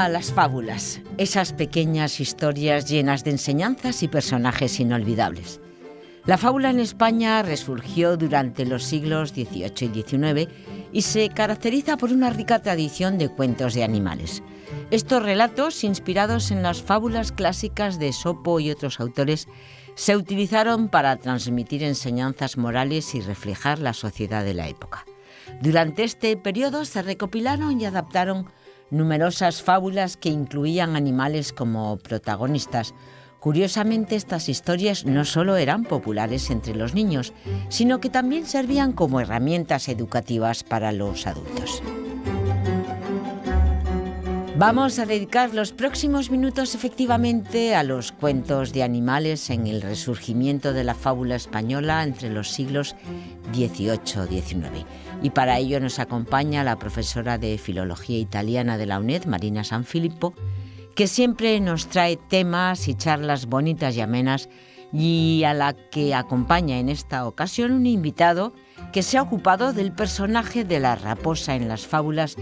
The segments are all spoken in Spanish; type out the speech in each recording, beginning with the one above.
a las fábulas, esas pequeñas historias llenas de enseñanzas y personajes inolvidables. La fábula en España resurgió durante los siglos XVIII y XIX y se caracteriza por una rica tradición de cuentos de animales. Estos relatos, inspirados en las fábulas clásicas de Esopo y otros autores, se utilizaron para transmitir enseñanzas morales y reflejar la sociedad de la época. Durante este periodo se recopilaron y adaptaron numerosas fábulas que incluían animales como protagonistas. Curiosamente, estas historias no solo eran populares entre los niños, sino que también servían como herramientas educativas para los adultos. Vamos a dedicar los próximos minutos efectivamente a los cuentos de animales en el resurgimiento de la fábula española entre los siglos XVIII y XIX. Y para ello nos acompaña la profesora de Filología Italiana de la UNED, Marina Sanfilippo, que siempre nos trae temas y charlas bonitas y amenas, y a la que acompaña en esta ocasión un invitado que se ha ocupado del personaje de la raposa en las fábulas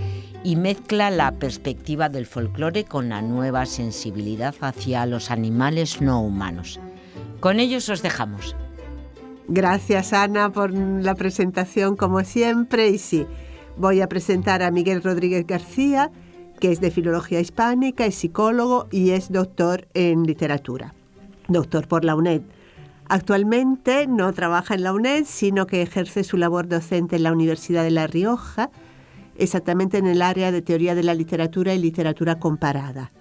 y mezcla la perspectiva del folclore con la nueva sensibilidad hacia los animales no humanos. Con ellos os dejamos. Gracias, Ana, por la presentación, como siempre. Y sí, voy a presentar a Miguel Rodríguez García, que es de Filología Hispánica, es psicólogo y es doctor en literatura. Doctor por la UNED. Actualmente no trabaja en la UNED, sino que ejerce su labor docente en la Universidad de La Rioja, exactamente en el área de Teoría de la Literatura y Literatura Comparada.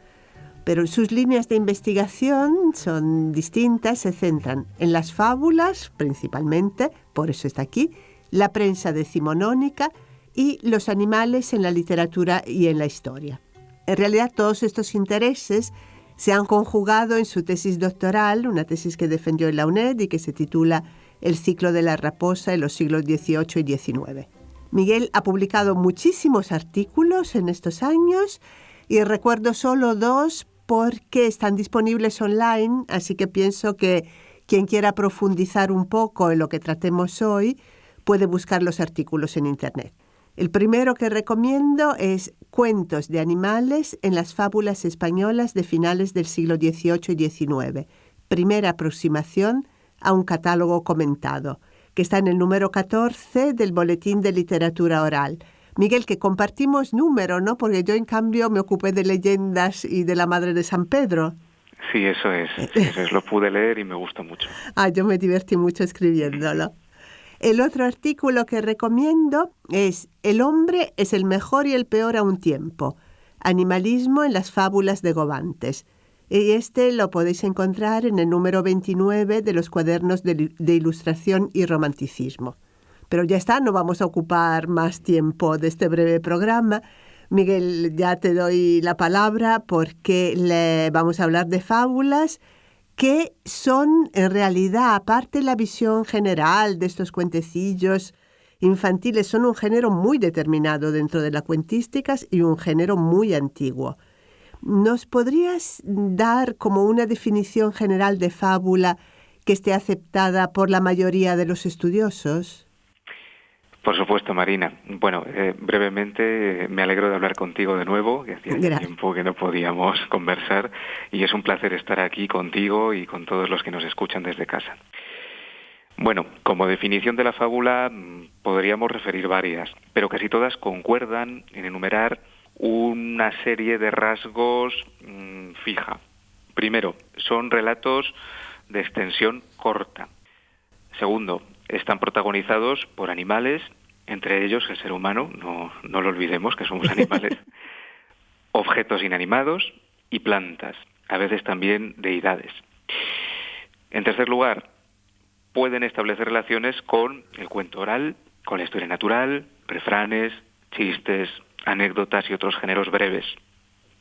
Pero sus líneas de investigación son distintas, se centran en las fábulas, principalmente, por eso está aquí, la prensa decimonónica y los animales en la literatura y en la historia. En realidad, todos estos intereses se han conjugado en su tesis doctoral, una tesis que defendió en la UNED y que se titula El ciclo de la raposa en los siglos XVIII y XIX. Miguel ha publicado muchísimos artículos en estos años y recuerdo solo 2 porque están disponibles online, así que pienso que quien quiera profundizar un poco en lo que tratemos hoy puede buscar los artículos en Internet. El primero que recomiendo es Cuentos de animales en las fábulas españolas de finales del siglo XVIII y XIX. Primera aproximación a un catálogo comentado, que está en el número 14 del Boletín de Literatura Oral. Miguel, que compartimos número, ¿no? Porque yo, en cambio, me ocupé de leyendas y de la Madre de San Pedro. Sí, eso es. Lo pude leer y me gustó mucho. Yo me divertí mucho escribiéndolo. El otro artículo que recomiendo es El hombre es el mejor y el peor a un tiempo. Animalismo en las fábulas de Gobantes. Y este lo podéis encontrar en el número 29 de los cuadernos de Ilustración y Romanticismo. Pero ya está, no vamos a ocupar más tiempo de este breve programa. Miguel, ya te doy la palabra porque vamos a hablar de fábulas que son, en realidad, aparte de la visión general de estos cuentecillos infantiles, son un género muy determinado dentro de la cuentística y un género muy antiguo. ¿Nos podrías dar como una definición general de fábula que esté aceptada por la mayoría de los estudiosos? Por supuesto, Marina. Bueno, brevemente me alegro de hablar contigo de nuevo, que hacía tiempo que no podíamos conversar, y es un placer estar aquí contigo y con todos los que nos escuchan desde casa. Bueno, como definición de la fábula podríamos referir varias, pero casi todas concuerdan en enumerar una serie de rasgos fija. Primero, son relatos de extensión corta. Segundo, están protagonizados por animales, entre ellos el ser humano, no lo olvidemos que somos animales, objetos inanimados y plantas, a veces también deidades. En tercer lugar, pueden establecer relaciones con el cuento oral, con la historia natural, refranes, chistes, anécdotas y otros géneros breves.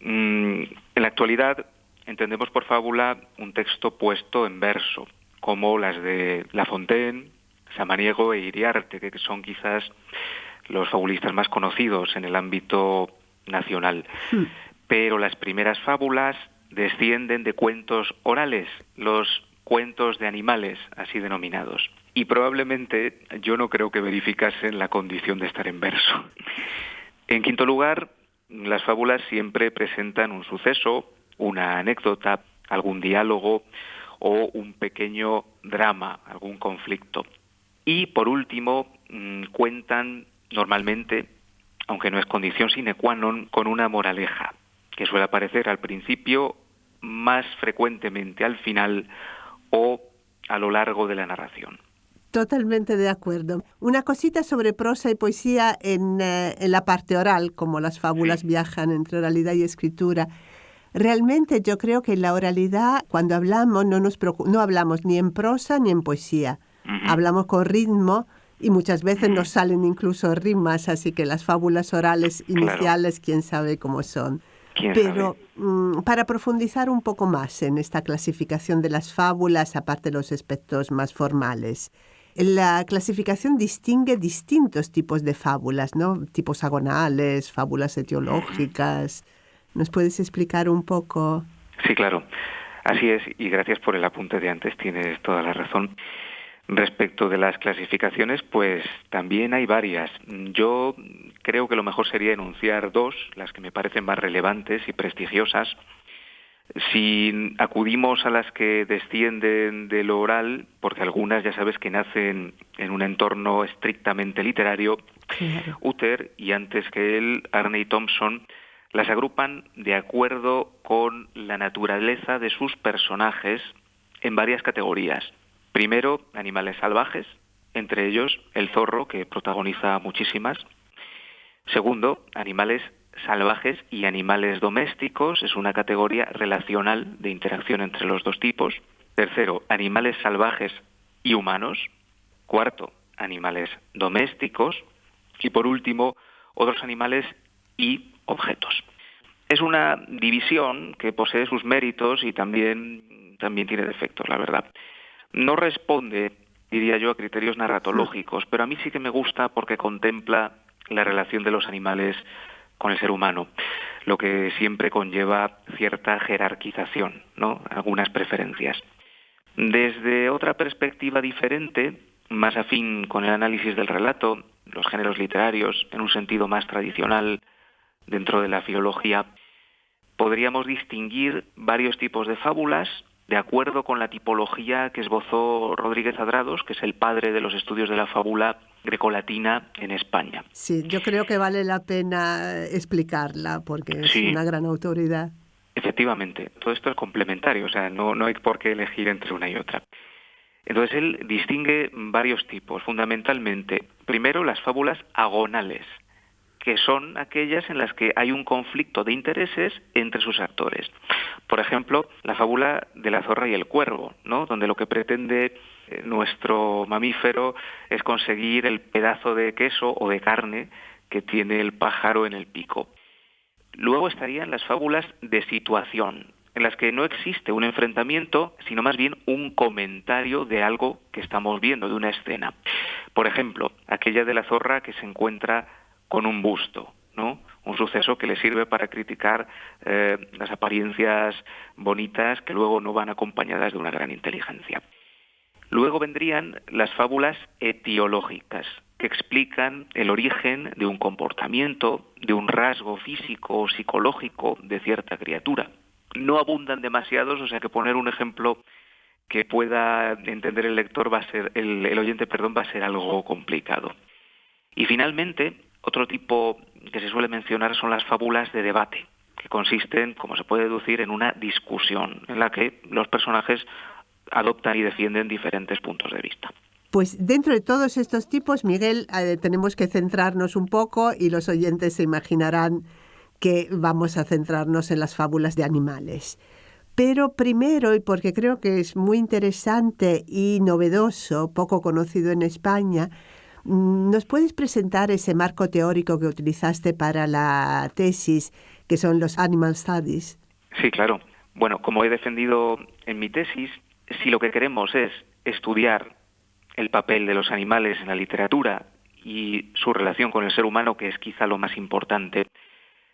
En la actualidad entendemos por fábula un texto puesto en verso, como las de La Fontaine, Samaniego e Iriarte, que son quizás los fabulistas más conocidos en el ámbito nacional. Pero las primeras fábulas descienden de cuentos orales, los cuentos de animales, así denominados. Y probablemente yo no creo que verificasen la condición de estar en verso. En quinto lugar, las fábulas siempre presentan un suceso, una anécdota, algún diálogo o un pequeño drama, algún conflicto. Y por último, cuentan normalmente, aunque no es condición sine qua non, con una moraleja, que suele aparecer al principio, más frecuentemente al final o a lo largo de la narración. Totalmente de acuerdo. Una cosita sobre prosa y poesía en la parte oral, como las fábulas viajan entre oralidad y escritura. Realmente yo creo que en la oralidad, cuando hablamos, no hablamos ni en prosa ni en poesía. Uh-huh. Hablamos con ritmo y muchas veces nos salen incluso rimas, así que las fábulas orales iniciales, quién sabe cómo son. Pero para profundizar un poco más en esta clasificación de las fábulas, aparte de los aspectos más formales, la clasificación distingue distintos tipos de fábulas, ¿no? Tipos agonales, fábulas etiológicas. ¿Nos puedes explicar un poco? Sí, claro. Así es, y gracias por el apunte de antes, tienes toda la razón. Respecto de las clasificaciones, pues también hay varias. Yo creo que lo mejor sería enunciar dos, las que me parecen más relevantes y prestigiosas. Si acudimos a las que descienden de lo oral, porque algunas ya sabes que nacen en un entorno estrictamente literario, claro. Utter y antes que él, Arne Thompson, las agrupan de acuerdo con la naturaleza de sus personajes en varias categorías. Primero, animales salvajes, entre ellos el zorro, que protagoniza muchísimas. Segundo, animales salvajes y animales domésticos, es una categoría relacional de interacción entre los dos tipos. Tercero, animales salvajes y humanos. Cuarto, animales domésticos. Y por último, otros animales y objetos. Es una división que posee sus méritos y también tiene defectos, la verdad. No responde, diría yo, a criterios narratológicos, pero a mí sí que me gusta porque contempla la relación de los animales con el ser humano, lo que siempre conlleva cierta jerarquización, ¿no? Algunas preferencias. Desde otra perspectiva diferente, más afín con el análisis del relato, los géneros literarios, en un sentido más tradicional dentro de la filología, podríamos distinguir varios tipos de fábulas de acuerdo con la tipología que esbozó Rodríguez Adrados, que es el padre de los estudios de la fábula grecolatina en España. Sí, yo creo que vale la pena explicarla porque es una gran autoridad. Efectivamente, todo esto es complementario, o sea, no hay por qué elegir entre una y otra. Entonces él distingue varios tipos, fundamentalmente. Primero, las fábulas agonales, que son aquellas en las que hay un conflicto de intereses entre sus actores. Por ejemplo, la fábula de la zorra y el cuervo, ¿no? Donde lo que pretende nuestro mamífero es conseguir el pedazo de queso o de carne que tiene el pájaro en el pico. Luego estarían las fábulas de situación, en las que no existe un enfrentamiento, sino más bien un comentario de algo que estamos viendo, de una escena. Por ejemplo, aquella de la zorra que se encuentra con un busto, ¿no? Un suceso que le sirve para criticar las apariencias bonitas que luego no van acompañadas de una gran inteligencia. Luego vendrían las fábulas etiológicas, que explican el origen de un comportamiento, de un rasgo físico o psicológico de cierta criatura. No abundan demasiados, o sea que poner un ejemplo que pueda entender el lector el oyente va a ser algo complicado. Y finalmente, otro tipo que se suele mencionar son las fábulas de debate, que consisten, como se puede deducir, en una discusión en la que los personajes adoptan y defienden diferentes puntos de vista. Pues dentro de todos estos tipos, Miguel, tenemos que centrarnos un poco y los oyentes se imaginarán que vamos a centrarnos en las fábulas de animales. Pero primero, y porque creo que es muy interesante y novedoso, poco conocido en España, ¿nos puedes presentar ese marco teórico que utilizaste para la tesis, que son los Animal Studies? Sí, claro. Bueno, como he defendido en mi tesis, si lo que queremos es estudiar el papel de los animales en la literatura y su relación con el ser humano, que es quizá lo más importante,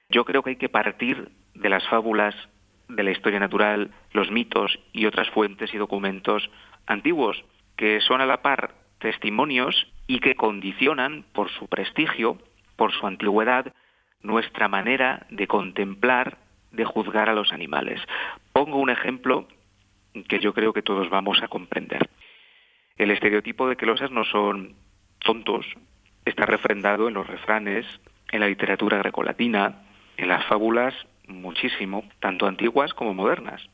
yo creo que hay que partir de las fábulas, de la historia natural, los mitos y otras fuentes y documentos antiguos, que son a la par testimonios y que condicionan, por su prestigio, por su antigüedad, nuestra manera de contemplar, de juzgar a los animales. Pongo un ejemplo que yo creo que todos vamos a comprender. El estereotipo de que los asnos son tontos está refrendado en los refranes, en la literatura grecolatina, en las fábulas muchísimo, tanto antiguas como modernas.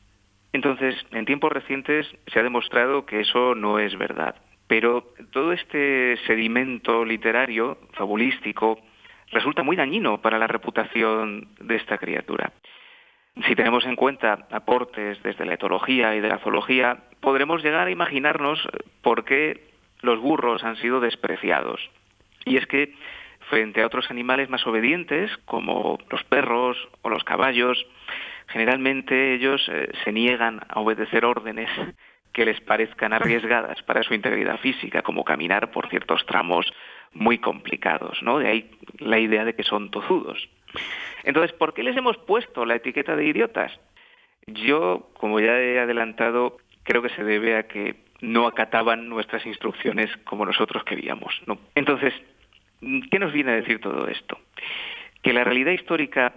Entonces, en tiempos recientes se ha demostrado que eso no es verdad. Pero todo este sedimento literario, fabulístico, resulta muy dañino para la reputación de esta criatura. Si tenemos en cuenta aportes desde la etología y de la zoología, podremos llegar a imaginarnos por qué los burros han sido despreciados. Y es que, frente a otros animales más obedientes, como los perros o los caballos, generalmente ellos se niegan a obedecer órdenes que les parezcan arriesgadas para su integridad física, como caminar por ciertos tramos muy complicados, ¿no? De ahí la idea de que son tozudos. Entonces, ¿por qué les hemos puesto la etiqueta de idiotas? Yo, como ya he adelantado, creo que se debe a que no acataban nuestras instrucciones como nosotros queríamos, ¿no? Entonces, ¿qué nos viene a decir todo esto? Que la realidad histórica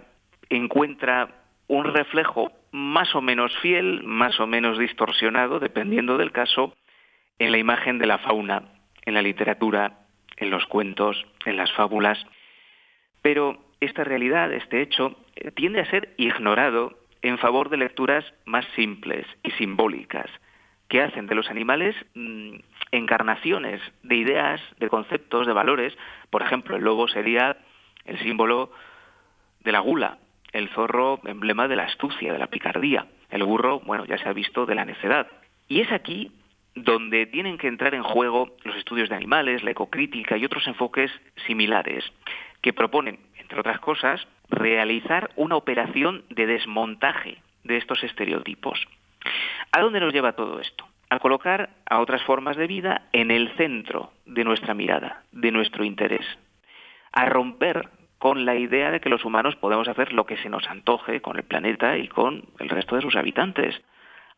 encuentra un reflejo más o menos fiel, más o menos distorsionado, dependiendo del caso, en la imagen de la fauna, en la literatura, en los cuentos, en las fábulas. Pero esta realidad, este hecho, tiende a ser ignorado en favor de lecturas más simples y simbólicas, que hacen de los animales encarnaciones de ideas, de conceptos, de valores. Por ejemplo, el lobo sería el símbolo de la gula, el zorro emblema de la astucia, de la picardía, el burro, bueno, ya se ha visto, de la necedad. Y es aquí donde tienen que entrar en juego los estudios de animales, la ecocrítica y otros enfoques similares, que proponen, entre otras cosas, realizar una operación de desmontaje de estos estereotipos. ¿A dónde nos lleva todo esto? A colocar a otras formas de vida en el centro de nuestra mirada, de nuestro interés. A romper con la idea de que los humanos podemos hacer lo que se nos antoje con el planeta y con el resto de sus habitantes.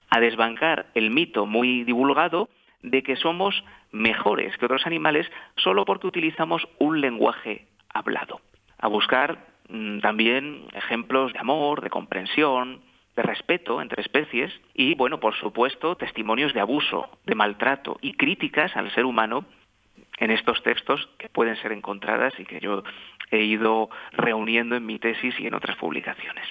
A desbancar el mito muy divulgado de que somos mejores que otros animales solo porque utilizamos un lenguaje hablado. A buscar también ejemplos de amor, de comprensión, de respeto entre especies y, bueno, por supuesto, testimonios de abuso, de maltrato y críticas al ser humano en estos textos que pueden ser encontradas y que yo he ido reuniendo en mi tesis y en otras publicaciones.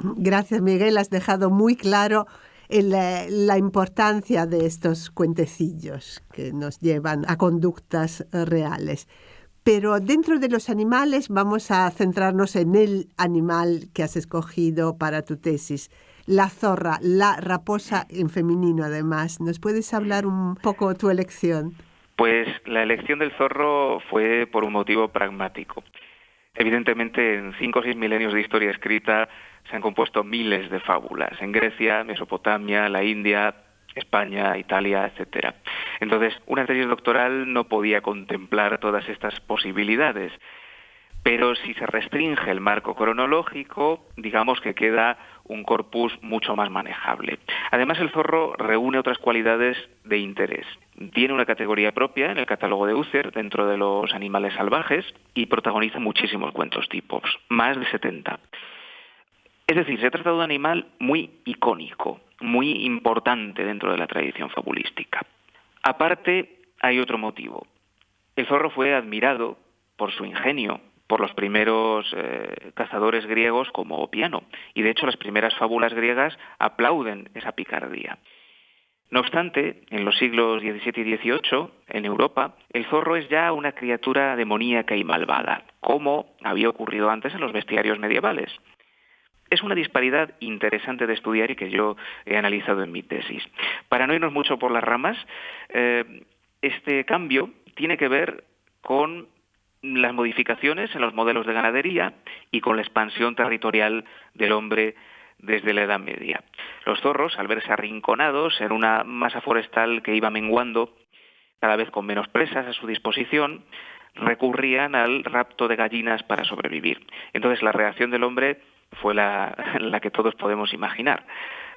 Gracias, Miguel. Has dejado muy claro la importancia de estos cuentecillos que nos llevan a conductas reales. Pero dentro de los animales vamos a centrarnos en el animal que has escogido para tu tesis, la zorra, la raposa en femenino además. ¿Nos puedes hablar un poco de tu elección? Pues la elección del zorro fue por un motivo pragmático. Evidentemente, en 5 o 6 milenios de historia escrita se han compuesto miles de fábulas, en Grecia, Mesopotamia, la India, España, Italia, etcétera. Entonces, una tesis doctoral no podía contemplar todas estas posibilidades, pero si se restringe el marco cronológico, digamos que queda un corpus mucho más manejable. Además, el zorro reúne otras cualidades de interés. Tiene una categoría propia en el catálogo de Husserl dentro de los animales salvajes y protagoniza muchísimos cuentos tipos, más de 70. Es decir, se trata de un animal muy icónico, muy importante dentro de la tradición fabulística. Aparte, hay otro motivo. El zorro fue admirado por su ingenio, por los primeros cazadores griegos como Opiano, y de hecho las primeras fábulas griegas aplauden esa picardía. No obstante, en los siglos XVII y XVIII, en Europa, el zorro es ya una criatura demoníaca y malvada, como había ocurrido antes en los bestiarios medievales. Es una disparidad interesante de estudiar y que yo he analizado en mi tesis. Para no irnos mucho por las ramas, este cambio tiene que ver con las modificaciones en los modelos de ganadería y con la expansión territorial del hombre desde la Edad Media. Los zorros, al verse arrinconados en una masa forestal que iba menguando, cada vez con menos presas a su disposición, recurrían al rapto de gallinas para sobrevivir. Entonces la reacción del hombre fue la que todos podemos imaginar.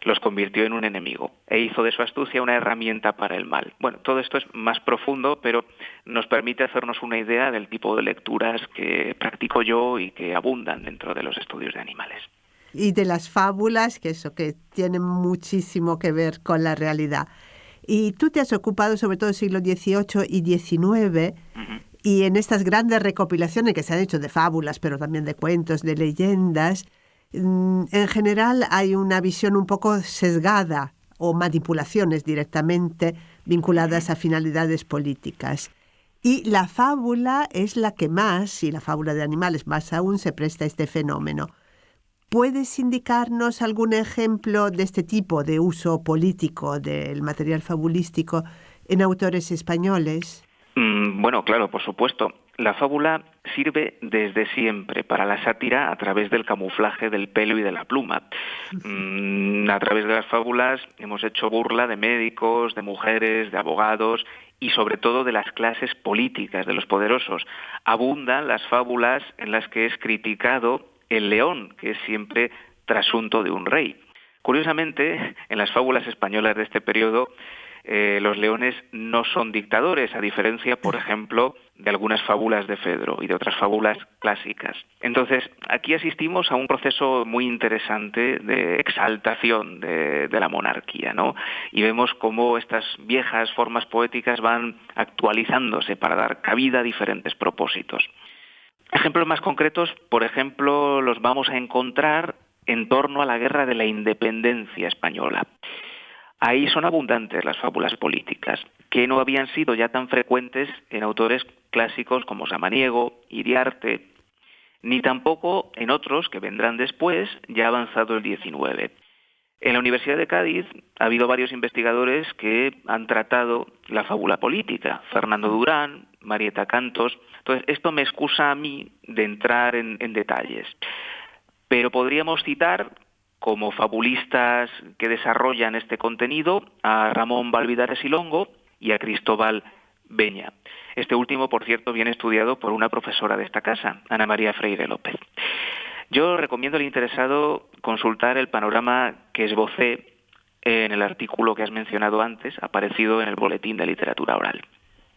los convirtió en un enemigo e hizo de su astucia una herramienta para el mal. Bueno, todo esto es más profundo, pero nos permite hacernos una idea del tipo de lecturas que practico yo y que abundan dentro de los estudios de animales. Y de las fábulas, que tienen muchísimo que ver con la realidad. Y tú te has ocupado sobre todo del siglo XVIII y XIX, y en estas grandes recopilaciones que se han hecho de fábulas, pero también de cuentos, de leyendas, en general hay una visión un poco sesgada o manipulaciones directamente vinculadas a finalidades políticas. Y la fábula es la que más, y la fábula de animales más aún, se presta a este fenómeno. ¿Puedes indicarnos algún ejemplo de este tipo de uso político del material fabulístico en autores españoles? Bueno, claro, por supuesto. La fábula sirve desde siempre para la sátira a través del camuflaje del pelo y de la pluma. A través de las fábulas hemos hecho burla de médicos, de mujeres, de abogados y sobre todo de las clases políticas, de los poderosos. Abundan las fábulas en las que es criticado el león, que es siempre trasunto de un rey. Curiosamente, en las fábulas españolas de este periodo, los leones no son dictadores, a diferencia, por ejemplo, de algunas fábulas de Fedro y de otras fábulas clásicas. Entonces, aquí asistimos a un proceso muy interesante de exaltación de la monarquía, ¿no? Y vemos cómo estas viejas formas poéticas van actualizándose para dar cabida a diferentes propósitos. Ejemplos más concretos, por ejemplo, los vamos a encontrar en torno a la Guerra de la Independencia española. Ahí son abundantes las fábulas políticas, que no habían sido ya tan frecuentes en autores clásicos como Samaniego, Iriarte, ni tampoco en otros que vendrán después, ya avanzado el XIX. En la Universidad de Cádiz ha habido varios investigadores que han tratado la fábula política, Fernando Durán, Marieta Cantos. Entonces, esto me excusa a mí de entrar en detalles. Pero podríamos citar como fabulistas que desarrollan este contenido a Ramón Valvidares y Longo y a Cristóbal Beña. Este último, por cierto, viene estudiado por una profesora de esta casa, Ana María Freire López. Yo recomiendo al interesado consultar el panorama que esbocé en el artículo que has mencionado antes, aparecido en el Boletín de Literatura Oral.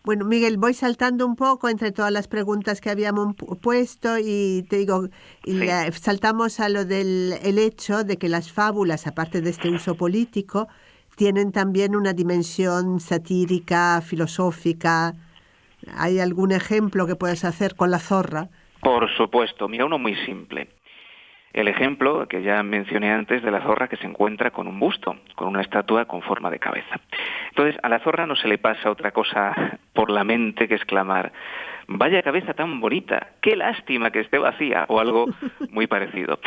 Bueno, Miguel, voy saltando un poco entre todas las preguntas que habíamos puesto y te digo, saltamos a lo del hecho de que las fábulas, aparte de este uso político, tienen también una dimensión satírica, filosófica. ¿Hay algún ejemplo que puedas hacer con la zorra? Por supuesto, mira, uno muy simple. El ejemplo que ya mencioné antes de la zorra que se encuentra con un busto, con una estatua con forma de cabeza. Entonces, a la zorra no se le pasa otra cosa por la mente que exclamar: vaya cabeza tan bonita, qué lástima que esté vacía, o algo muy parecido.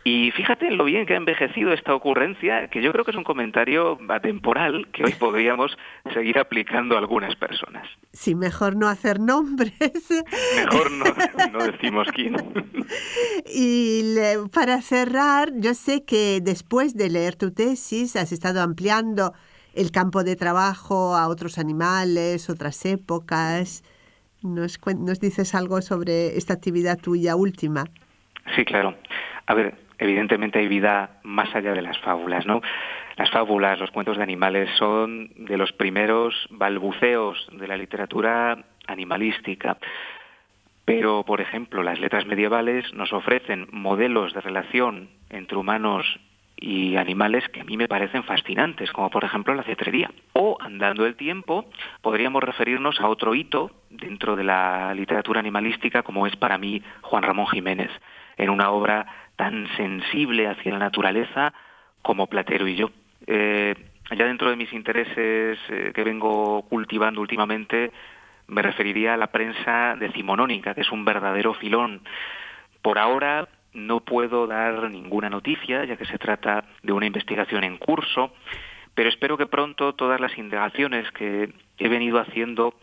Y fíjate en lo bien que ha envejecido esta ocurrencia, que yo creo que es un comentario atemporal que hoy podríamos seguir aplicando a algunas personas. Sí, mejor no hacer nombres. Mejor no decimos quién. Y para cerrar, yo sé que después de leer tu tesis has estado ampliando el campo de trabajo a otros animales, otras épocas. ¿Nos dices algo sobre esta actividad tuya última? Sí, claro. A ver, evidentemente hay vida más allá de las fábulas, ¿no? Las fábulas, los cuentos de animales son de los primeros balbuceos de la literatura animalística. Pero, por ejemplo, las letras medievales nos ofrecen modelos de relación entre humanos y animales que a mí me parecen fascinantes, como por ejemplo la cetrería. O, andando el tiempo, podríamos referirnos a otro hito dentro de la literatura animalística, como es para mí Juan Ramón Jiménez, en una obra tan sensible hacia la naturaleza como Platero y yo. Ya dentro de mis intereses que vengo cultivando últimamente, me referiría a la prensa decimonónica, que es un verdadero filón. Por ahora no puedo dar ninguna noticia, ya que se trata de una investigación en curso, pero espero que pronto todas las indagaciones que he venido haciendo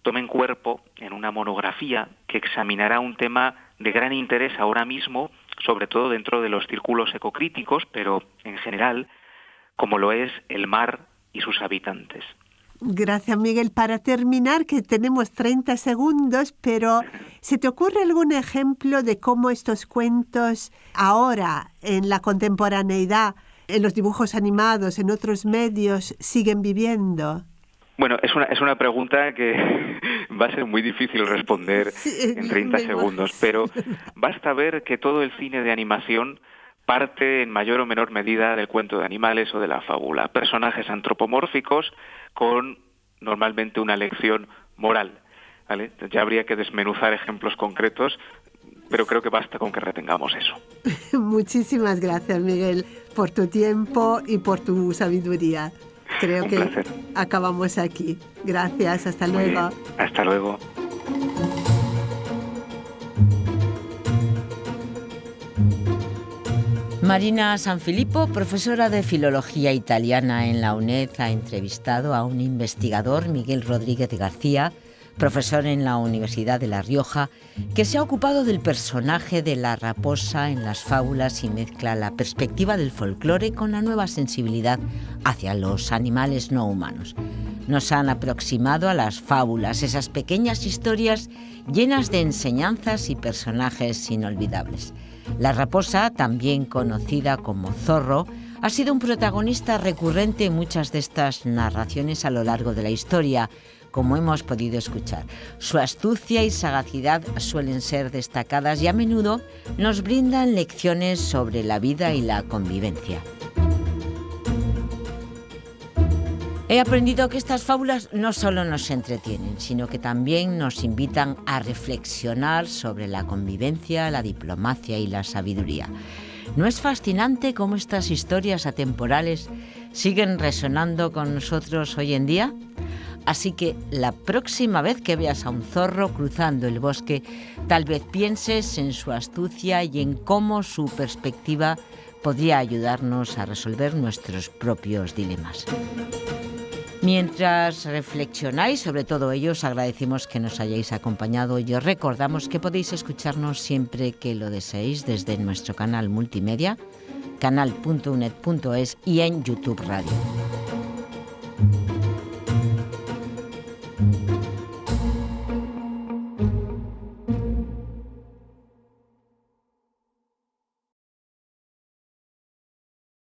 tomen cuerpo en una monografía que examinará un tema de gran interés ahora mismo, sobre todo dentro de los círculos ecocríticos, pero en general, como lo es el mar y sus habitantes. Gracias, Miguel. Para terminar, que tenemos 30 segundos, pero ¿se te ocurre algún ejemplo de cómo estos cuentos ahora, en la contemporaneidad, en los dibujos animados, en otros medios, siguen viviendo? Bueno, es una pregunta que va a ser muy difícil responder en 30 segundos, pero basta ver que todo el cine de animación parte en mayor o menor medida del cuento de animales o de la fábula. Personajes antropomórficos con normalmente una lección moral, ¿vale? Ya habría que desmenuzar ejemplos concretos, pero creo que basta con que retengamos eso. Muchísimas gracias, Miguel, por tu tiempo y por tu sabiduría. Creo Un que placer. Acabamos aquí. Gracias, hasta Muy luego. bien. Hasta luego. Marina Sanfilippo, profesora de Filología Italiana en la UNED, ha entrevistado a un investigador, Miguel Rodríguez García, profesor en la Universidad de La Rioja, que se ha ocupado del personaje de la raposa en las fábulas y mezcla la perspectiva del folclore con la nueva sensibilidad hacia los animales no humanos. Nos han aproximado a las fábulas, esas pequeñas historias llenas de enseñanzas y personajes inolvidables. La raposa, también conocida como zorro, ha sido un protagonista recurrente en muchas de estas narraciones a lo largo de la historia, como hemos podido escuchar. Su astucia y sagacidad suelen ser destacadas y a menudo nos brindan lecciones sobre la vida y la convivencia. He aprendido que estas fábulas no solo nos entretienen, sino que también nos invitan a reflexionar sobre la convivencia, la diplomacia y la sabiduría. ¿No es fascinante cómo estas historias atemporales siguen resonando con nosotros hoy en día? Así que la próxima vez que veas a un zorro cruzando el bosque, tal vez pienses en su astucia y en cómo su perspectiva podría ayudarnos a resolver nuestros propios dilemas. Mientras reflexionáis sobre todo ello, os agradecemos que nos hayáis acompañado y os recordamos que podéis escucharnos siempre que lo deseéis desde nuestro canal multimedia, canal.uned.es y en YouTube Radio.